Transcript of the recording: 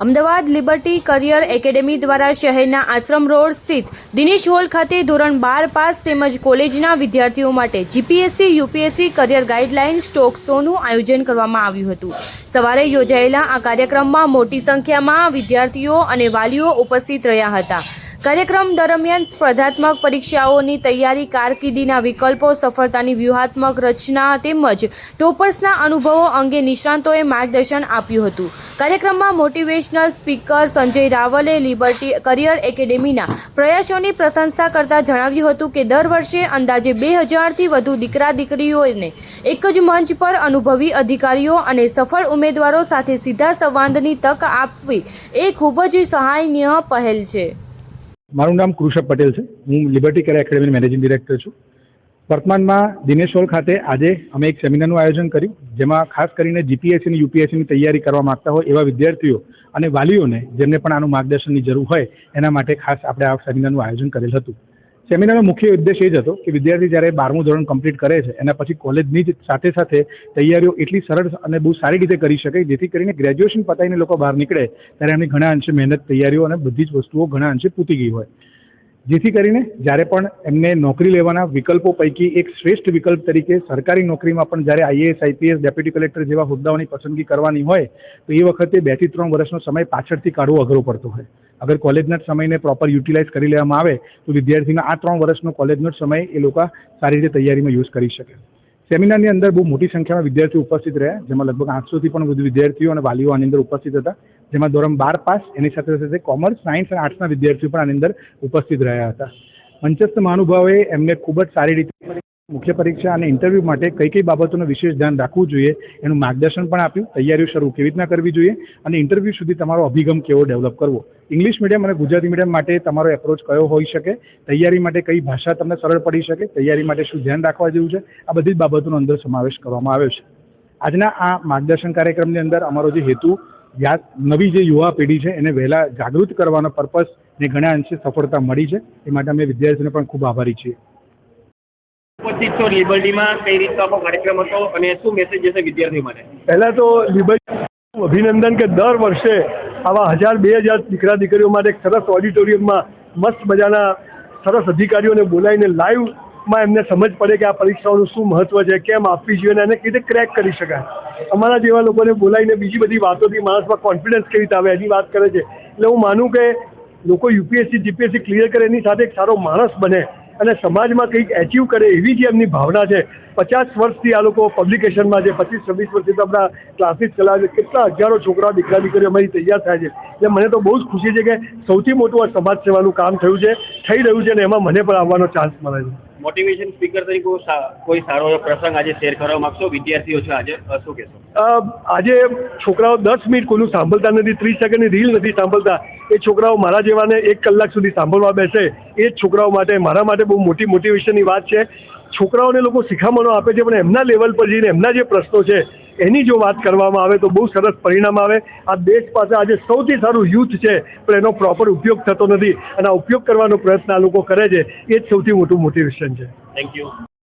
Ahmedabad liberty career academy દ્વારા શહેરના આશ્રમ road સ્થિત દિનેશ હોલ ખાતે ધોરણ 12 પાસ તેમજ કોલેજના વિદ્યાર્થીઓ માટે GPSC UPSC career guideline stock શોનું આયોજન કરવામાં આવ્યું હતું। સવારે યોજાયેલા આ કાર્યક્રમમાં મોટી સંખ્યામાં વિદ્યાર્થીઓ અને વાલીઓ ઉપસ્થિત રહ્યા હતા। કાર્યક્રમ દરમિયાન સ્પર્ધાત્મક પરીક્ષાઓની તૈયારી, કારકિર્દીના વિકલ્પો, સફળતાની વ્યૂહાત્મક રચના તેમજ ટોપર્સના અનુભવો અંગે નિષ્ણાંતોએ માર્ગદર્શન આપ્યું હતું। કાર્યક્રમમાં મોટિવેશનલ સ્પીકર સંજય રાવલે લિબર્ટી કરિયર એકેડેમીના પ્રયાસોની પ્રશંસા કરતા જણાવ્યું હતું કે દર વર્ષે અંદાજે 2000થી વધુ દીકરા દીકરીઓને એક જ મંચ પર અનુભવી અધિકારીઓ અને સફળ ઉમેદવારો સાથે સીધા સંવાદની તક આપવી એ ખૂબ જ સહાયનીય પહેલ છે। મારું નામ કૃષભ પટેલ છે। હું લિબર્ટી કરિયર એકેડેમીનો મેનેજિંગ ડિરેક્ટર છું। વર્તમાનમાં દિનેશ હોલ ખાતે આજે અમે એક સેમિનારનું આયોજન કર્યું, જેમાં ખાસ કરીને જીપીએસસી અને યુપીએસસીની તૈયારી કરવા માગતા હોય એવા વિદ્યાર્થીઓ અને વાલીઓને જેમને પણ આનું માર્ગદર્શનની જરૂર હોય એના માટે ખાસ આપણે આ સેમિનારનું આયોજન કરેલ હતું। સેમિનારનો મુખ્ય ઉદ્દેશ એ જ હતો કે વિદ્યાર્થી જ્યારે 12મું ધોરણ કમ્પ્લીટ કરે છે એના પછી કોલેજની જ સાથે સાથે તૈયારીઓ એટલી સરળ અને બહુ સારી રીતે કરી શકે, જેથી કરીને ગ્રેજ્યુએશન પતાવીને લોકો બહાર નીકળે ત્યારે એમની ઘણા અંશે મહેનત, તૈયારીઓ અને બધી જ વસ્તુઓ ઘણા અંશે પૂતી ગઈ હોય, જેથી કરીને જ્યારે પણ એમને નોકરી લેવાના વિકલ્પો પૈકી એક શ્રેષ્ઠ વિકલ્પ તરીકે સરકારી નોકરીમાં પણ જ્યારે આઈએએસ, આઈપીએસ, ડેપ્યુટી કલેક્ટર જેવા હોદ્દાઓની પસંદગી કરવાની હોય તો એ વખતે 2 થી 3 વર્ષનો સમય પાછળથી કાઢવો અઘરો પડતો હોય। અગર કોલેજના સમયને પ્રોપર યુટિલાઇઝ કરી લેવામાં આવે તો વિદ્યાર્થીનો આ 3 વર્ષનો કોલેજનો સમય એ લોકો સારી રીતે તૈયારીમાં યુઝ કરી શકે। સેમિનારની અંદર બહુ મોટી સંખ્યામાં વિદ્યાર્થીઓ ઉપસ્થિત રહ્યા, જેમાં લગભગ 800થી પણ વધુ વિદ્યાર્થીઓ અને વાલીઓ આની અંદર ઉપસ્થિત હતા, જેમાં ધોરણ 12 પાસ એની સાથે સાથે કોમર્સ, સાયન્સ અને આર્ટ્સના વિદ્યાર્થીઓ પણ આની અંદર ઉપસ્થિત રહ્યા હતા। મંચસ્થ મહાનુભાવોએ એમને ખૂબ જ સારી રીતે મુખ્ય પરીક્ષા અને ઇન્ટરવ્યૂ માટે કઈ કઈ બાબતોનું વિશેષ ધ્યાન રાખવું જોઈએ એનું માર્ગદર્શન પણ આપ્યું, તૈયારીઓ શરૂ કેવી રીતના કરવી જોઈએ અને ઇન્ટરવ્યૂ સુધી તમારો અભિગમ કેવો ડેવલપ કરવો, ઇંગ્લિશ મીડિયમ અને ગુજરાતી મીડિયમ માટે તમારો એપ્રોચ કયો હોઈ શકે, તૈયારી માટે કઈ ભાષા તમને સરળ પડી શકે, તૈયારી માટે શું ધ્યાન રાખવા જેવું છે, આ બધી જ બાબતોનો અંદર સમાવેશ કરવામાં આવ્યો છે। આજના આ માર્ગદર્શન કાર્યક્રમની અંદર અમારો જે હેતુ નવી જે યુવા પેઢી છે એને વહેલા જાગૃત કરવાનો પર્પસ ને ઘણા અંશે સફળતા મળી છે, એ માટે અમે વિદ્યાર્થીઓને પણ ખૂબ આભારી છીએ। ઉપસ્થિત છો લિબર્ટીમાં, કઈ રીતનો આપણો કાર્યક્રમ હતો અને શું મેસેજ જશે વિદ્યાર્થીઓ માટે? પહેલાં તો લિબર્ટી અભિનંદન કે દર વર્ષે આવા 1000-2000 દીકરા દીકરીઓ માટે એક સરસ ઓડિટોરિયમમાં મસ્ત મજાના સરસ અધિકારીઓને બોલાવીને લાઈવમાં એમને સમજ પડે કે આ પરીક્ષાઓનું શું મહત્વ છે, કેમ આપવી જોઈએ અને કેવી રીતે ક્રેક કરી શકાય। અમારા જેવા લોકોને બોલાવીને બીજી બધી વાતોથી માણસમાં કોન્ફિડન્સ કેવી રીતે આવે એની વાત કરે છે। એટલે હું માનું કે લોકો યુપીએસસી, જીપીએસસી ક્લિયર કરે એની સાથે એક સારો માણસ બને અને સમાજમાં કંઈક એચીવ કરે એવી જે એમની ભાવના છે। 50 વર્ષથી આ લોકો પબ્લિકેશનમાં છે, 25-26 વર્ષથી તો આપણા ક્લાસીસ ચલાવે છે, કેટલા હજારો છોકરાઓ, દીકરા દીકરીઓ અમારી તૈયાર થાય છે। એટલે મને તો બહુ જ ખુશી છે કે સૌથી મોટું આ સમાજ સેવાનું કામ થઈ રહ્યું છે અને એમાં મને પણ આવવાનો ચાન્સ મળે છે। મોટિવેશન સ્પીકર તરીકે કોઈ સારો એવો પ્રસંગ આજે શેર કરવા માંગશો? વિદ્યાર્થીઓ છે આજે, શું કહેશો? આજે છોકરાઓ 10 મિનિટ કોઈનું સાંભળતા નથી, 30 સેકન્ડની રીલ નથી સાંભળતા, એ છોકરાઓ મારા જેવાને 1 કલાક સુધી સાંભળવા બેસે, એ જ છોકરાઓ માટે, મારા માટે બહુ મોટી મોટિવેશનની વાત છે। છોકરાઓને લોકો શિખામણો આપે છે પણ એમના લેવલ પર જઈને એમના જે પ્રશ્નો છે એની જો વાત કરવામાં આવે તો બહુ સરસ પરિણામ આવે। આ દેશ પાસે આજે સૌથી સારું યુથ છે પણ એનો પ્રોપર ઉપયોગ થતો નથી અને આ ઉપયોગ કરવાનો પ્રયત્ન આ લોકો કરે છે, એ જ સૌથી મોટું મોટિવેશન છે। Thank you.